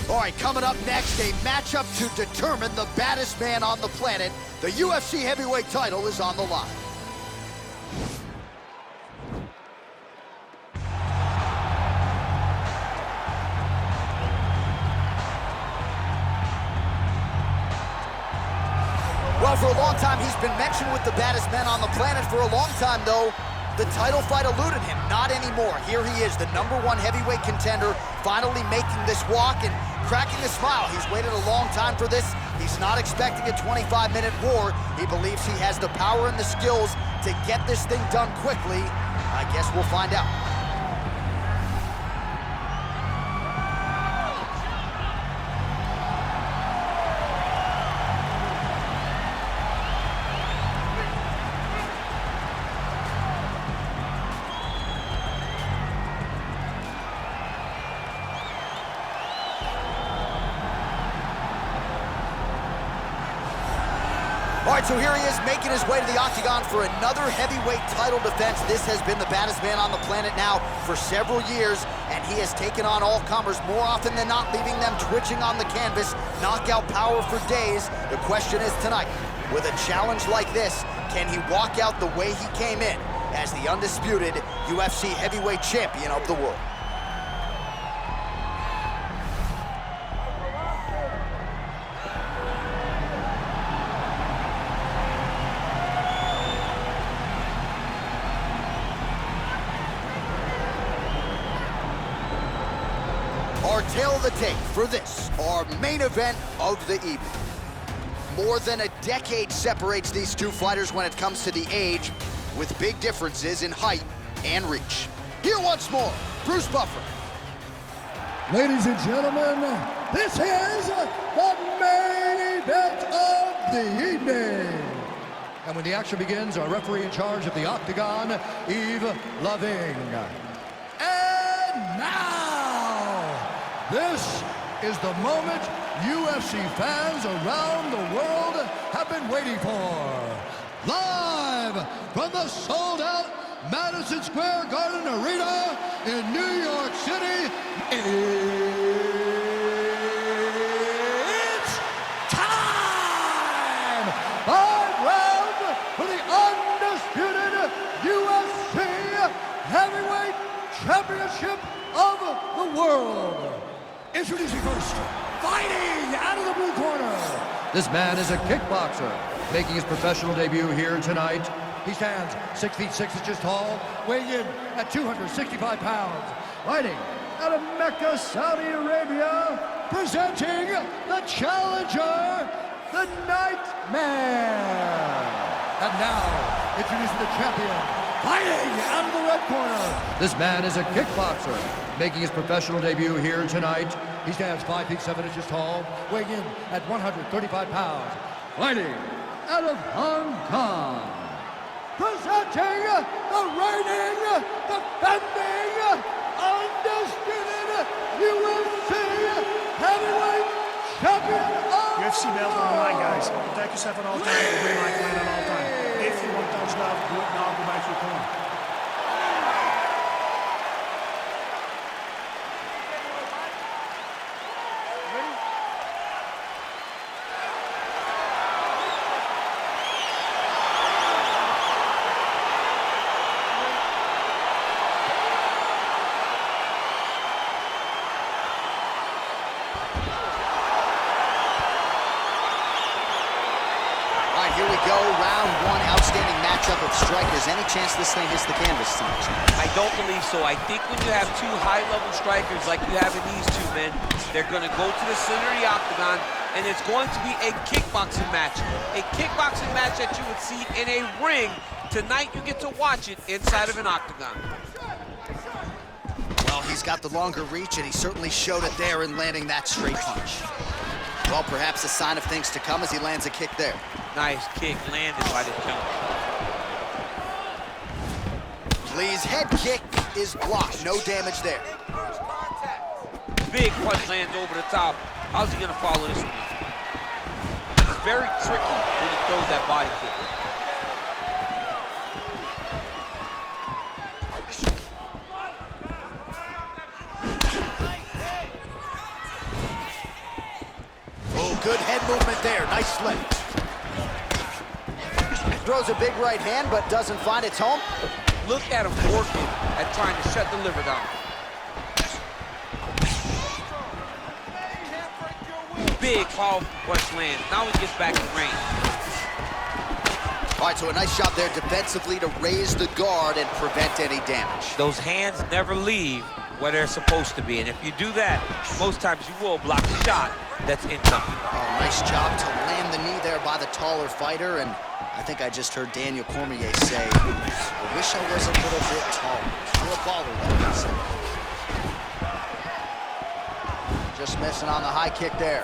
All right, coming up next, a matchup to determine the baddest man on the planet. The UFC heavyweight title is on the line. Well, for a long time, he's been mentioned with the baddest men on the planet. For a long time, though, the title fight eluded him. Not anymore. Here he is, the #1 heavyweight contender, finally making this walk and cracking a smile. He's waited a long time for this. He's not expecting a 25-minute war. He believes he has the power and the skills to get this thing done quickly. I guess we'll find out. All right, so here he is making his way to the octagon for another heavyweight title defense. This has been the baddest man on the planet now for several years, and he has taken on all comers more often than not, leaving them twitching on the canvas, knockout power for days. The question is tonight, with a challenge like this, can he walk out the way he came in as the undisputed UFC heavyweight champion of the world? Our tale of the tape for this, our main event of the evening. More than a decade separates these two fighters when it comes to the age, with big differences in height and reach. Here once more, Bruce Buffer. Ladies and gentlemen, this is the main event of the evening. And when the action begins, our referee in charge of the octagon, Yves Loving. And now, this is the moment UFC fans around the world have been waiting for. Live from the sold-out Madison Square Garden Arena in New York City, it's time! 5 rounds for the undisputed UFC Heavyweight Championship of the world. Introducing first, fighting out of the blue corner. This man is a kickboxer, making his professional debut here tonight. He stands 6 feet 6 inches tall, weighing in at 265 pounds. Fighting out of Mecca, Saudi Arabia, presenting the challenger, the Nightmare. And now, introducing the champion, fighting out of the red corner. This man is a kickboxer, making his professional debut here tonight. He stands 5 feet 7 inches tall, weighing in at 135 pounds. Fighting out of Hong Kong, presenting the reigning, defending, undisputed UFC heavyweight champion of UFC belt on the line, guys. Protect yourself at all times. The green light line at all times. If you want touch love, do it now. Go back to your corner. Here we go, round one, outstanding matchup of strikers. Any chance this thing hits the canvas tonight? I don't believe so. I think when you have two high-level strikers like you have in these two men, they're going to go to the center of the octagon, and it's going to be a kickboxing match. A kickboxing match that you would see in a ring. Tonight, you get to watch it inside of an octagon. Well, he's got the longer reach, and he certainly showed it there in landing that straight punch. Well, perhaps a sign of things to come as he lands a kick there. Nice kick landed by the jump. Lee's head kick is blocked. No damage there. Big punch lands over the top. How's he going to follow this one? It's very tricky when he throws that body kick. Good head movement there. Nice slip. Throws a big right hand, but doesn't find its home. Look at him working at trying to shut the liver down. Big, powerful punch lands. Now he gets back in range. All right, so a nice job there defensively to raise the guard and prevent any damage. Those hands never leave where they're supposed to be, and if you do that, most times you will block the shot that's incoming. Oh, nice job to land the knee there by the taller fighter, and I think I just heard Daniel Cormier say, I wish I was a little bit taller. You're a baller, though, he said. Just missing on the high kick there.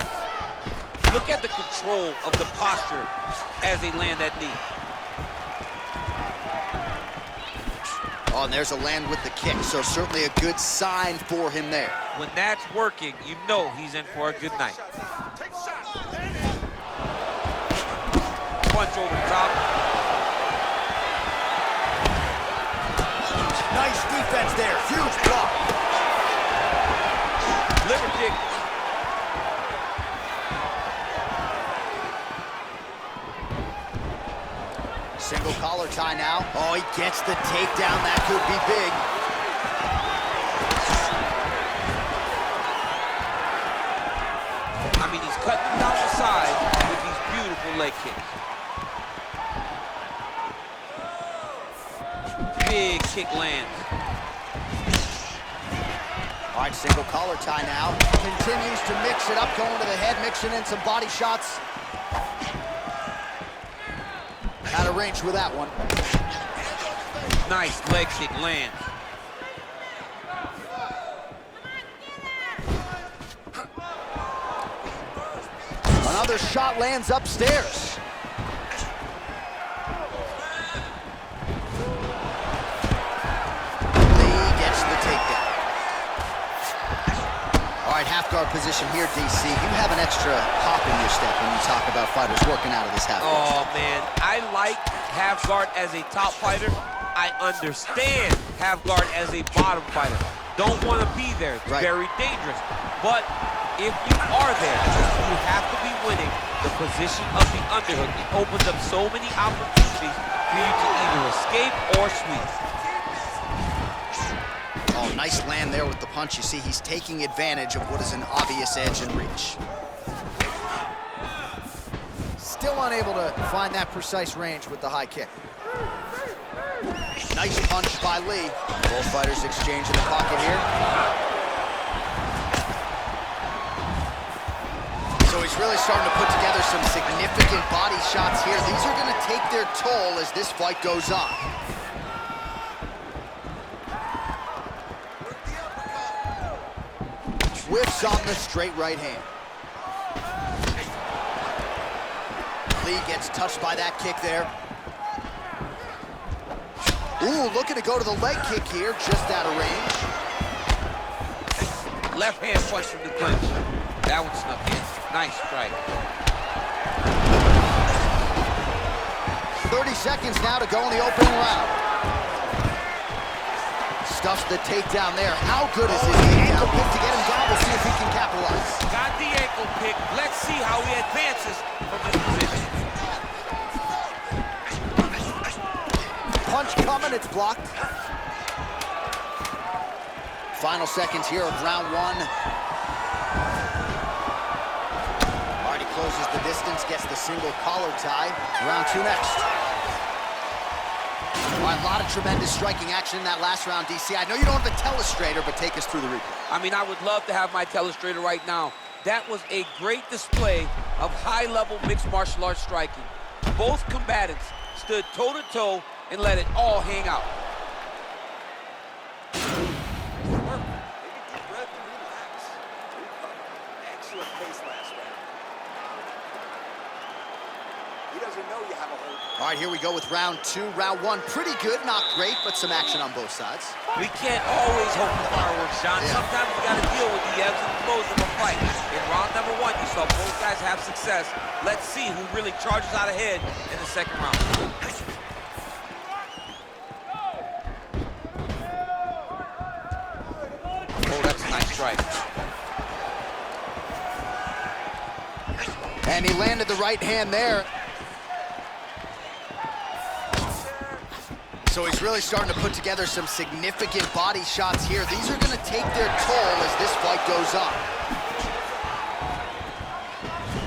Look at the control of the posture as they land that knee. Oh, and there's a land with the kick, so certainly a good sign for him there. When that's working, you know he's in for a good night. Punch over the top. Nice defense there, huge block. Liver kick. Single collar tie now. Oh, he gets the takedown. That could be big. I mean, he's cutting down the side with these beautiful leg kicks. Big kick lands. All right, single collar tie now. Continues to mix it up, going to the head, mixing in some body shots. Out of range with that one. Nice leg kick lands. Another shot lands upstairs. Lee gets the takedown. All right, half guard position here, DC. You have an extra hop in your step when you talk about fighters working out of this half guard. Oh, man. I like half guard as a top fighter. I understand half guard as a bottom fighter. Don't want to be there. It's very dangerous. But if you are there, you have to be winning the position of the underhook. It opens up so many opportunities for you to either escape or sweep. Oh, nice land there with the punch. You see, he's taking advantage of what is an obvious edge and reach. Still unable to find that precise range with the high kick. Nice punch by Lee. Both fighters exchange in the pocket here. So he's really starting to put together some significant body shots here. These are going to take their toll as this fight goes on. Whiffs on the straight right hand. Lee gets touched by that kick there. Ooh, looking to go to the leg kick here, just out of range. Left hand punch from the clinch. That one snuck in. Nice strike. 30 seconds now to go in the opening round. Stuffs the takedown there. How good is his ankle pick to get him down? We'll see if he can capitalize. Got the ankle pick. Let's see how he advances from this position. Punch coming, it's blocked. Final seconds here of round one. All right, he closes the distance, gets the single collar tie. Round two next. All right, a lot of tremendous striking action in that last round, DC. I know you don't have a telestrator, but take us through the replay. I mean, I would love to have my telestrator right now. That was a great display of high-level mixed martial arts striking. Both combatants stood toe-to-toe and let it all hang out. Excellent pace last round. He doesn't know you have a hold. All right, here we go with round two. Round one, pretty good, not great, but some action on both sides. We can't always hope for fireworks, John. Sometimes we got to deal with the ebbs and flows of a fight. In round number one, you saw both guys have success. Let's see who really charges out ahead in the second round. Oh, that's a nice strike. And he landed the right hand there. So he's really starting to put together some significant body shots here. These are going to take their toll as this fight goes on.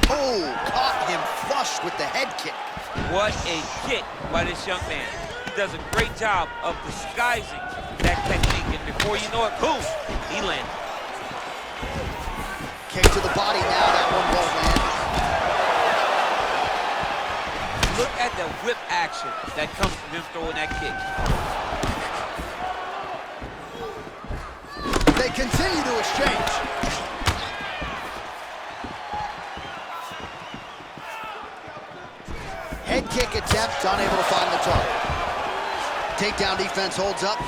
Oh, caught him flush with the head kick. What a kick by this young man. He does a great job of disguising that technique, and before you know it, boom, he landed. Kick to the body now, that one won't land. Look at the whip action that comes from him throwing that kick. They continue to exchange. Head kick attempt, unable to find the target. Takedown defense holds up.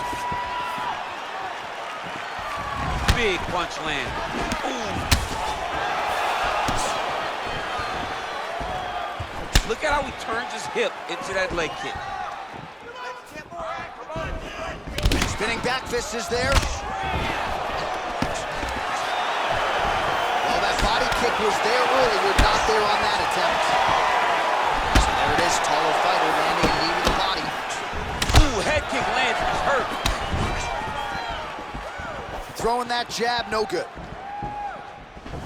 Big punch land. Ooh. Look at how he turns his hip into that leg kick. Spinning back fist is there. Well, that body kick was there earlier, not there on that attempt. So there it is, taller fighter landing a knee to the body. Ooh, head kick lands, he's hurt. Throwing that jab, no good.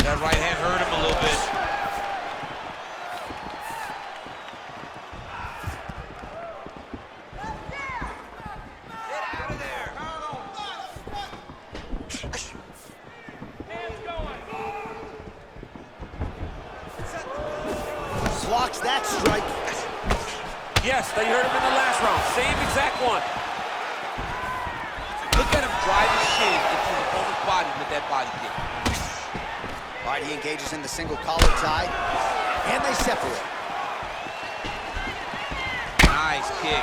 That right hand hurt him a little bit. Blocks that strike. Yes, they hurt him in the last round. Same exact one. Look at him drive his shin into the opponent's body with that body kick. All right, he engages in the single collar tie, and they separate. Nice kick.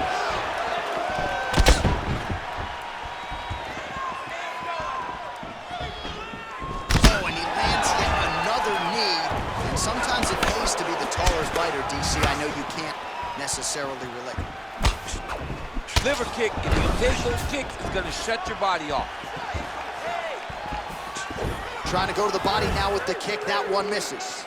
Oh, and he lands yet another knee. And sometimes it pays to be the taller fighter, DC. I know you can't necessarily relate. Liver kick, if you take those kicks, it's gonna shut your body off. Trying to go to the body now with the kick. That one misses.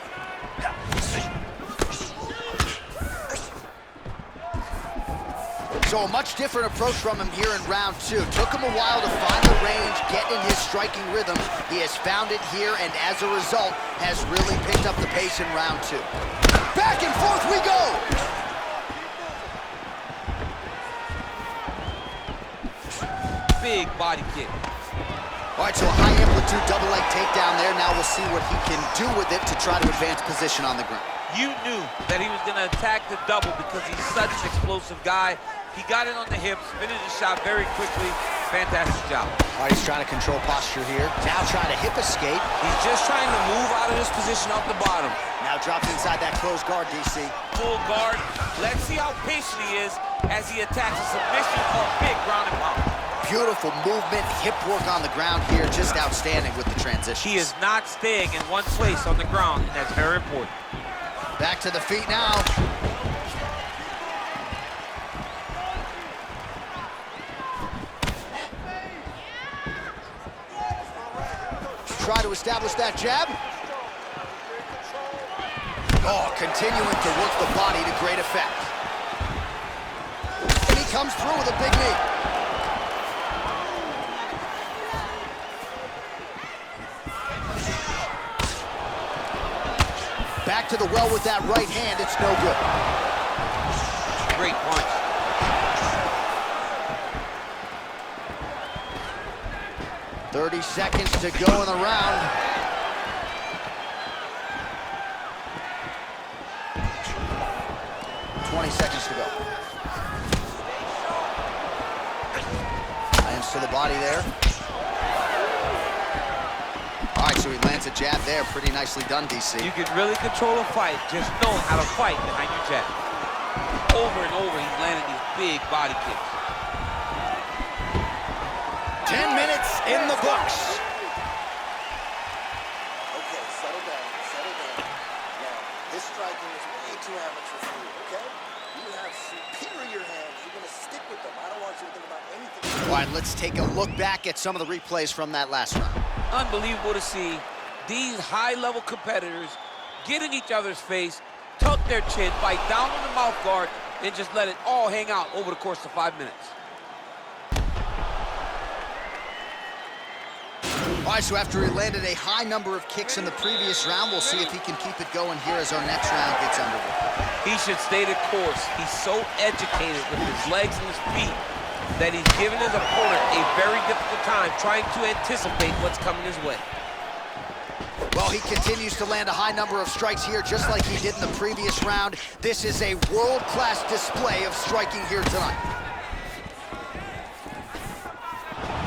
So a much different approach from him here in round two. Took him a while to find the range, get in his striking rhythm. He has found it here, and as a result, has really picked up the pace in round two. Back and forth we go! Big body kick. All right, so a high amplitude double leg takedown there. Now we'll see what he can do with it to try to advance position on the ground. You knew that he was gonna attack the double because he's such an explosive guy. He got it on the hips, finished the shot very quickly. Fantastic job. All right, he's trying to control posture here. Now trying to hip escape. He's just trying to move out of this position off the bottom. Now drops inside that closed guard, DC. Full guard. Let's see how patient he is as he attacks a submission or big ground and pound. Beautiful movement, hip work on the ground here, just outstanding with the transition. He is not staying in one place on the ground, and that's very important. Back to the feet now. Try to establish that jab. Oh, continuing to work the body to great effect. And he comes through with a big knee. Back to the well with that right hand, it's no good. Great punch. .30 seconds to go in the round. .20 seconds to go. Lands to the body there. All right, so he lands a jab there. Pretty nicely done, DC. You can really control a fight just knowing how to fight behind your jab. Over and over, he's landing these big body kicks. 10 minutes in the books. Okay, settle down, settle down. Now, this striking is way too amateur for you, okay? You have superior hands. You're going to stick with them. I don't want you to think about anything. All right, let's take a look back at some of the replays from that last round. Unbelievable to see these high-level competitors get in each other's face, tuck their chin, bite down on the mouth guard, and just let it all hang out over the course of 5 minutes. All right, so after he landed a high number of kicks in the previous round, we'll see if he can keep it going here as our next round gets underway. He should stay the course. He's so educated with his legs and his feet that he's given his opponent a very difficult time trying to anticipate what's coming his way. Well, he continues to land a high number of strikes here, just like he did in the previous round. This is a world-class display of striking here tonight.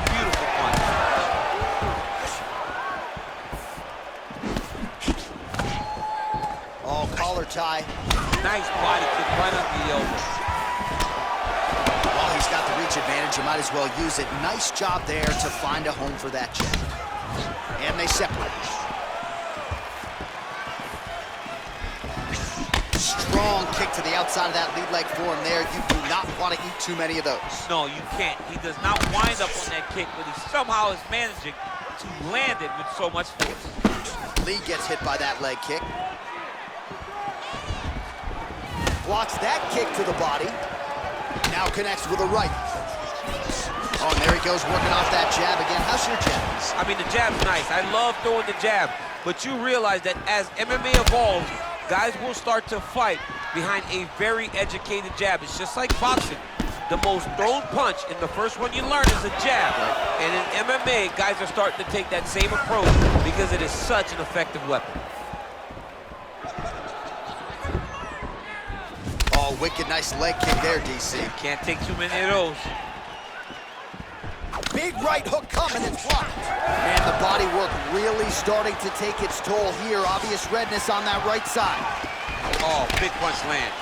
Beautiful punch. Oh, collar tie. Nice body kick right under the elbow. Well, he's got the reach advantage. You might as well use it. Nice job there to find a home for that jab. And they separate. Strong kick to the outside of that lead leg for him there. You do not want to eat too many of those. No, you can't. He does not wind up on that kick, but he somehow is managing to land it with so much force. Lee gets hit by that leg kick. Blocks that kick to the body. Now connects with a right. Oh, and there he goes, working off that jab again. How's your jabs? I mean, the jab's nice. I love throwing the jab, but you realize that as MMA evolves, guys will start to fight behind a very educated jab. It's just like boxing. The most thrown punch in the first one you learn is a jab. And in MMA, guys are starting to take that same approach because it is such an effective weapon. Oh, wicked nice leg kick there, DC. Can't take too many of those. Big right hook coming and blocked. And the body work really starting to take its toll here. Obvious redness on that right side. Oh, big punch land.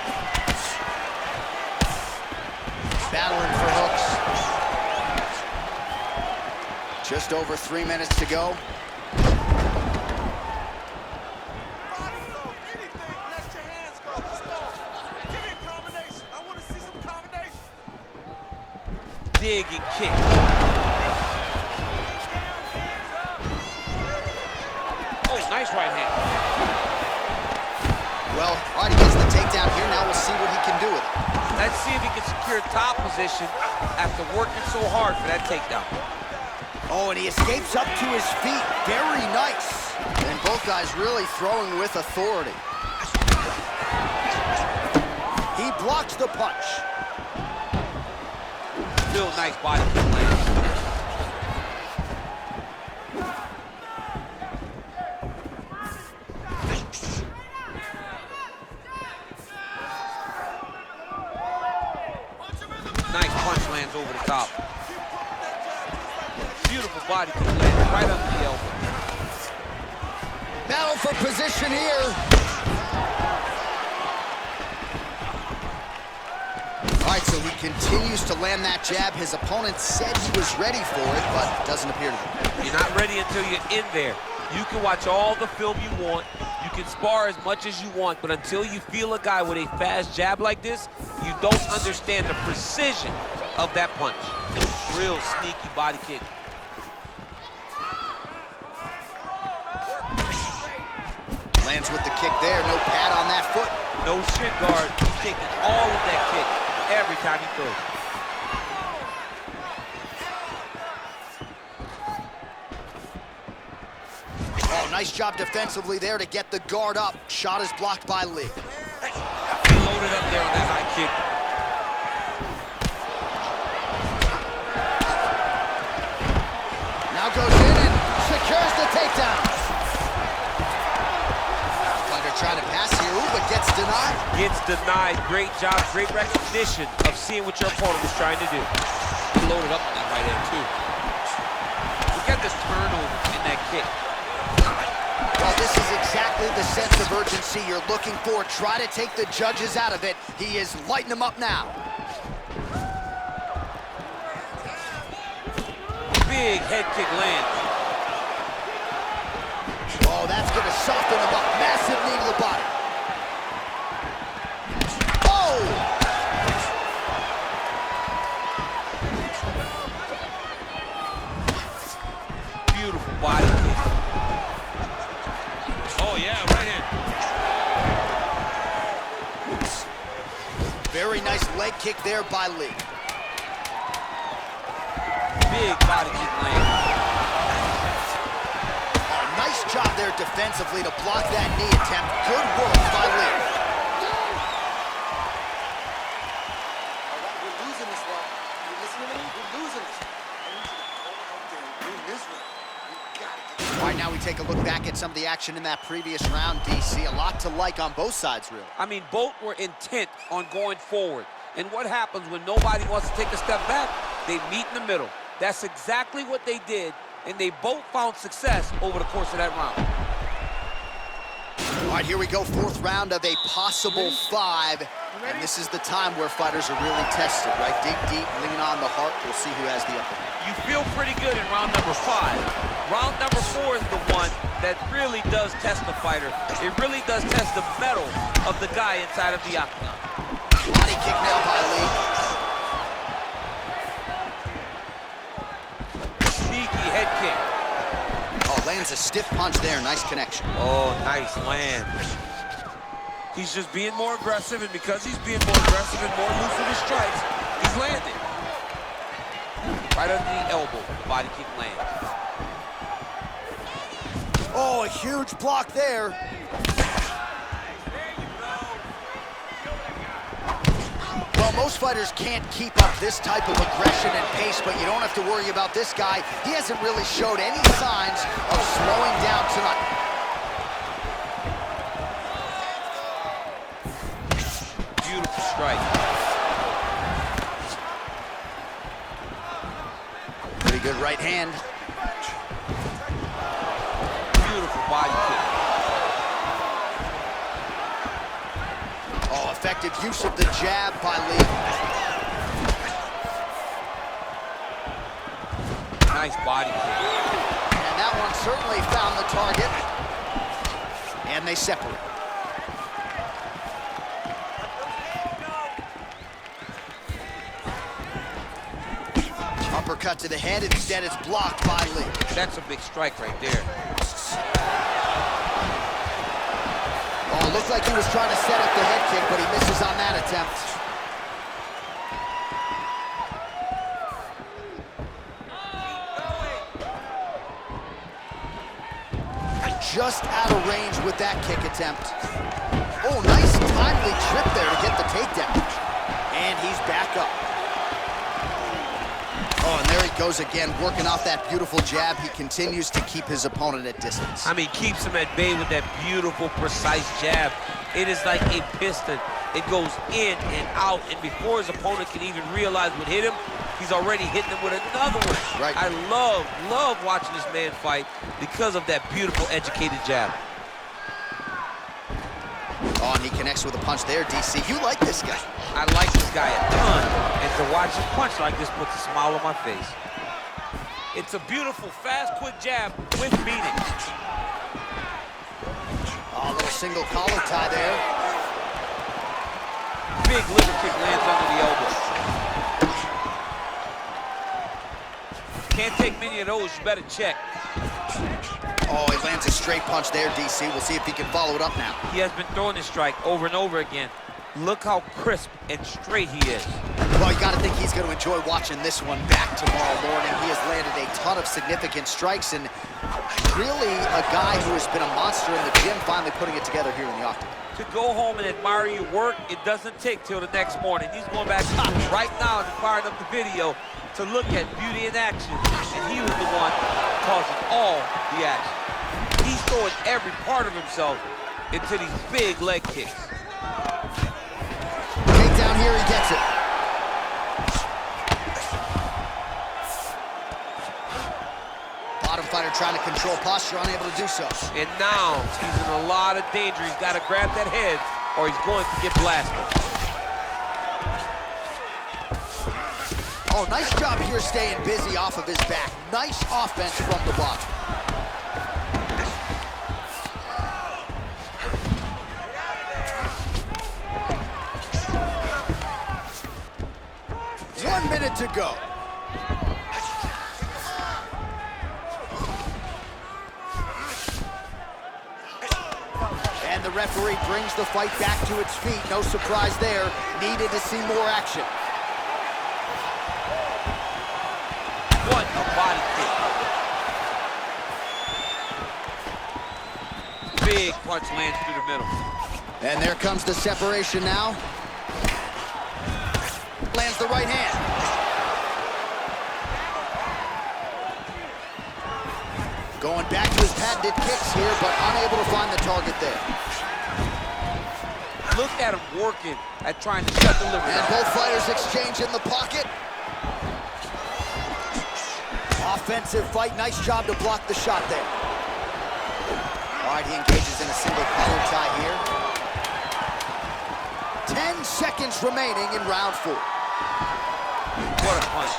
Battling for hooks. Just over 3 minutes to go. Dig and kick. Oh, nice right hand. Well, all right, he gets the takedown here. Now we'll see what he can do with it. Let's see if he can secure top position after working so hard for that takedown. Oh, and he escapes up to his feet. Very nice. And both guys really throwing with authority. He blocks the punch. Still nice body kick land. Nice punch lands over the top. Beautiful body kick lands right under the elbow. Battle for position here. All right, so he continues to land that jab. His opponent said he was ready for it, but doesn't appear to be. You're not ready until you're in there. You can watch all the film you want. You can spar as much as you want, but until you feel a guy with a fast jab like this, you don't understand the precision of that punch. Real sneaky body kick. Lands with the kick there. No pad on that foot. No shin guard. He's taking all of that kick every time he throws. Oh, nice job defensively there to get the guard up. Shot is blocked by Lee. He loaded up there on that high kick. Now goes in and secures the takedown. Fighter trying to pass here, ooh, but gets denied. Gets denied. Great job, great recognition of seeing what your opponent was trying to do. He loaded up on that right hand, too. Look at this turnover in that kick. Well, this is exactly the sense of urgency you're looking for. Try to take the judges out of it. He is lighting them up now. Big head kick lands. Oh, that's going to soften him up. Massive knee to the body. Oh! Beautiful body kick. Oh, yeah, right hand. kick there by Lee. Big body kick land. Oh, nice job there defensively to block that knee attempt. Good work by Lee. All right, we're losing this one. You listening to me? We're losing this. I need you to go out there and win this one. You gotta get. All right, now we take a look back at some of the action in that previous round, DC. A lot to like on both sides, really. I mean, both were intent on going forward. And what happens when nobody wants to take a step back? They meet in the middle. That's exactly what they did, and they both found success over the course of that round. All right, here we go, fourth round of a possible 5. And this is the time where fighters are really tested, right? Dig deep, lean on the heart. We'll see who has the upper hand. You feel pretty good in round number 5. Round number 4 is the one that really does test the fighter. It really does test the mettle of the guy inside of the octagon. Body kick now by Lee. Sneaky head kick. Oh, lands a stiff punch there. Nice connection. Oh, nice land. He's just being more aggressive, and because he's being more aggressive and more loose with his strikes, he's landing. Right under the elbow, the body kick lands. Oh, a huge block there. Well, most fighters can't keep up this type of aggression and pace, but you don't have to worry about this guy. He hasn't really showed any signs of slowing down tonight. Beautiful strike. Pretty good right hand. Beautiful body kick. Oh, effective use of the jab by Lee. Nice body kick. And that one certainly found the target. And they separate. Uppercut to the head, instead it's blocked by Lee. That's a big strike right there. Oh, it looked like he was trying to set up the head kick, but he misses on that attempt. Just out of range with that kick attempt. Oh, nice timely trip there to get the takedown. And he's back up. Oh, and there he goes again, working off that beautiful jab. He continues to keep his opponent at distance. I mean, keeps him at bay with that beautiful, precise jab. It is like a piston. It goes in and out, and before his opponent can even realize what hit him, he's already hitting him with another one. Right. I love watching this man fight because of that beautiful, educated jab. Oh, and he connects with a punch there, DC. You like this guy. I like this guy a ton, and to watch him punch like this puts a smile on my face. It's a beautiful, fast, quick jab with meaning. Oh, a little single collar tie there. Big liver kick lands under the elbow. Can't take many of those, you better check. Oh, he lands a straight punch there, DC. We'll see if he can follow it up now. He has been throwing this strike over and over again. Look how crisp and straight he is. Well, you got to think he's going to enjoy watching this one back tomorrow morning. He has landed a ton of significant strikes, and really a guy who has been a monster in the gym, finally putting it together here in the octagon. To go home and admire your work, it doesn't take till the next morning. He's going back right now and firing up the video to look at beauty in action, and he was the one causing all the action. He's throwing every part of himself into these big leg kicks. Takedown here, he gets it. Bottom fighter trying to control posture, unable to do so. And now he's in a lot of danger. He's got to grab that head or he's going to get blasted. Oh, nice job here staying busy off of his back. Nice offense from the bottom. One minute to go. And And the referee brings the fight back to its feet. No surprise there. Needed to see more action. What a body kick. Big punch lands through the middle. And there comes the separation now. Lands the right hand. Going back to his patented kicks here, but unable to find the target there. Look at him working at trying to shut the liver And down. both fighters exchange in the pocket. Offensive fight. Nice job to block the shot there. All right, he engages in a single collar tie here. 10 seconds remaining in round 4. What a punch.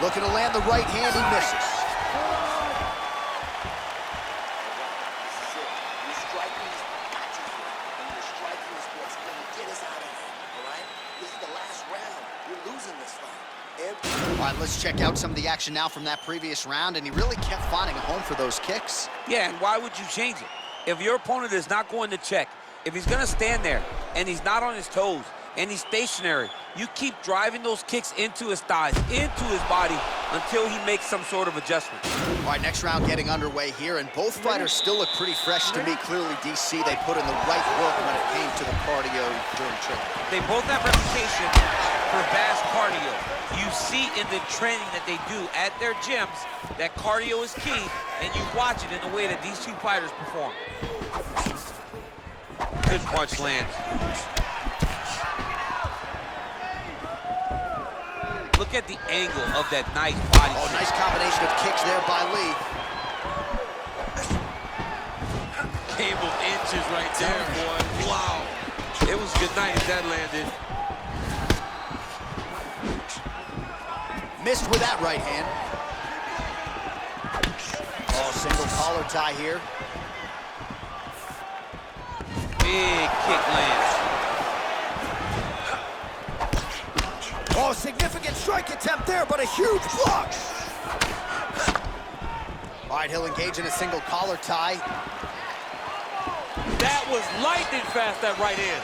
Looking to land the right hand, he misses. This is it. Your striking is got you here. And your striking is what's going to get us out of here. All right? This is the last round. You're losing this fight. All right, let's check out some of the action now from that previous round, and he really kept finding a home for those kicks. Yeah, and why would you change it? If your opponent is not going to check, if he's going to stand there and he's not on his toes and he's stationary, you keep driving those kicks into his thighs, into his body, until he makes some sort of adjustment. All right, next round getting underway here, and both fighters still look pretty fresh to me. Clearly, DC, they put in the right work when it came to the cardio during training. They both have reputation for vast cardio. You see in the training that they do at their gyms that cardio is key, and you watch it in the way that these two fighters perform. Good punch lands. Look at the angle of that nice body. Oh, nice combination of kicks there by Lee. Cable inches right there, boy. Wow. It was good night if that landed. Missed with that right hand. Oh, single collar tie here. Big kick lands. Oh, significant strike attempt there, but a huge block. All right, he'll engage in a single collar tie. That was lightning fast, that right hand.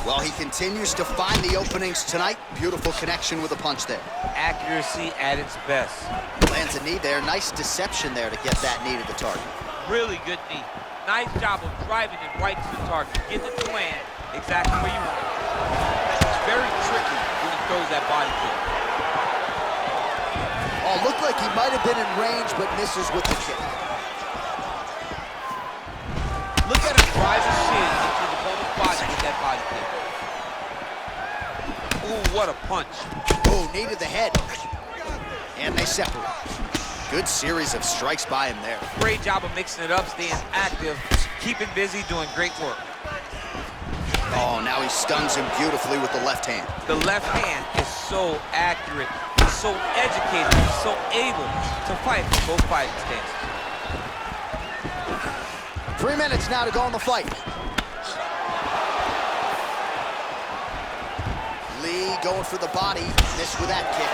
Well, he continues to find the openings tonight. Beautiful connection with a punch there. Accuracy at its best. Lands a knee there. Nice deception there to get that knee to the target. Really good knee. Nice job of driving it right to the target. Getting it to land exactly where you want it. It's very tricky when he throws that body kick. Oh, looked like he might have been in range, but misses with the kick. Look at him drive his shin into the opponent's body with that body kick. Ooh, what a punch. Oh, knee to the head. And they separate. Good series of strikes by him there. Great job of mixing it up, staying active, keeping busy, doing great work. Oh, now he stuns him beautifully with the left hand. The left hand is so accurate, he's so educated, he's so able to fight from both fighting stances. 3 minutes now to go in the fight. Lee going for the body. Missed with that kick.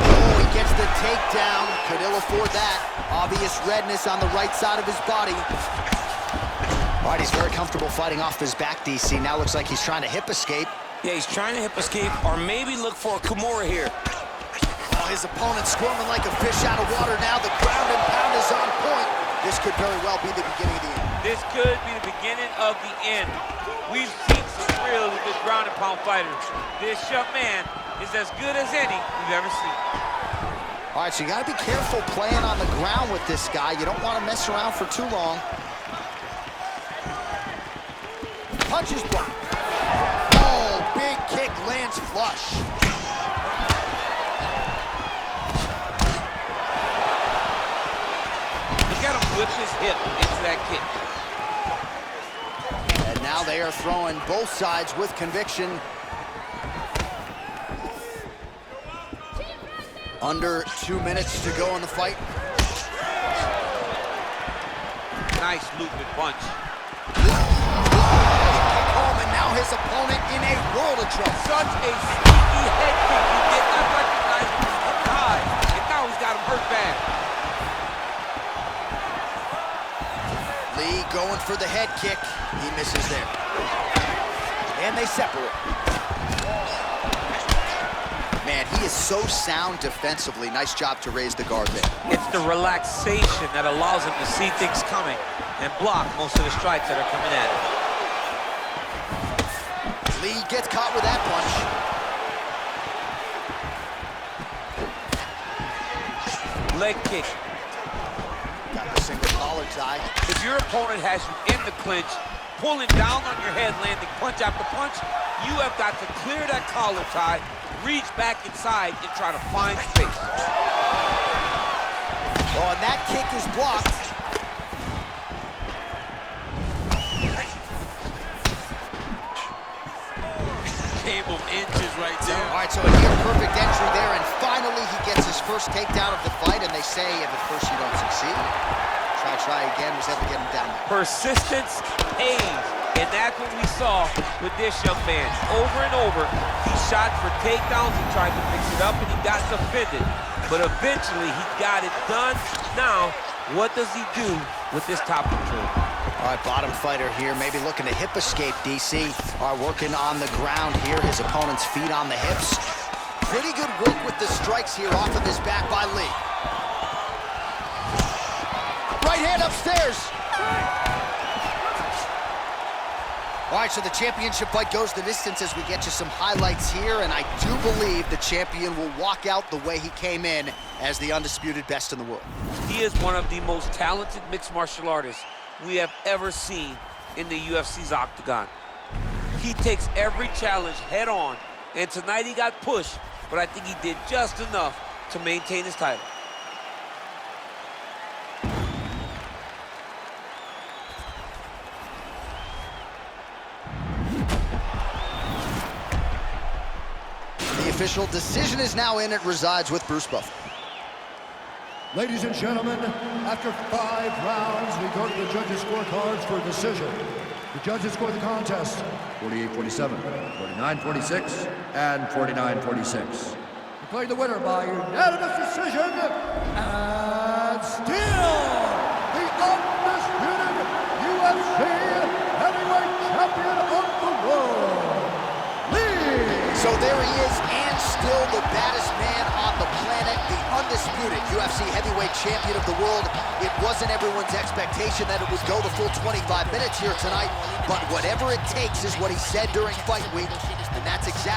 Oh, he gets the takedown. Could ill afford that. Obvious redness on the right side of his body. All right, he's very comfortable fighting off his back, DC. Now looks like he's trying to hip escape. Yeah, he's trying to hip escape or maybe look for a Kimura here. Oh, his opponent squirming like a fish out of water now. The ground and pound is on point. This could very well be the beginning of the end. This could be the beginning of the end. We've seen some really good ground and pound fighters. This young man is as good as any we've ever seen. All right, so you got to be careful playing on the ground with this guy. You don't want to mess around for too long. Punches blocked. Oh, big kick lands flush. Look at him whip his hip into that kick. And now they are throwing both sides with conviction. Under 2 minutes to go in the fight. Nice looping punch. Home, and now his opponent in a world of trouble. Such a sneaky head kick. He did not recognize him from high, and now he's got him hurt bad. Lee going for the head kick. He misses there. And they separate. Man, he is so sound defensively. Nice job to raise the guard there. It's the relaxation that allows him to see things coming and block most of the strikes that are coming at him. Lee gets caught with that punch. Leg kick. Got the single collar tie. If your opponent has you in the clinch, pulling down on your head, landing punch after punch, you have got to clear that collar tie, reach back inside, and try to find space. Oh, and that kick is blocked. Game of inches right there. All right, so a near-perfect entry there, and finally he gets his first takedown of the fight, and they say if at first you don't succeed, try again, was able to get him down there. Persistence pays, and that's what we saw with this young man. Over and over, he shot for takedowns, he tried to mix it up, and he got defended. But eventually, he got it done. Now, what does he do with this top control? All right, bottom fighter here, maybe looking to hip escape, DC. Are working on the ground here, his opponent's feet on the hips. Pretty good work with the strikes here off of his back by Lee. Right hand upstairs. All right, so the championship fight goes the distance as we get you some highlights here, and I do believe the champion will walk out the way he came in as the undisputed best in the world. He is one of the most talented mixed martial artists we have ever seen in the UFC's octagon. He takes every challenge head on, and tonight he got pushed, but I think he did just enough to maintain his title. The official decision is now in. It resides with Bruce Buffer. Ladies and gentlemen, after 5 rounds, we go to the judges' scorecards for a decision. The judges score the contest 48-47, 49-46, and 49-46. Declared the winner by unanimous decision, and still the undisputed UFC heavyweight champion of the world, Lee! So there he is, and still the baddest man on the planet, the undisputed UFC heavyweight champion of the world. It wasn't everyone's expectation that it would go the full 25 minutes here tonight, but whatever it takes is what he said during fight week, and that's exactly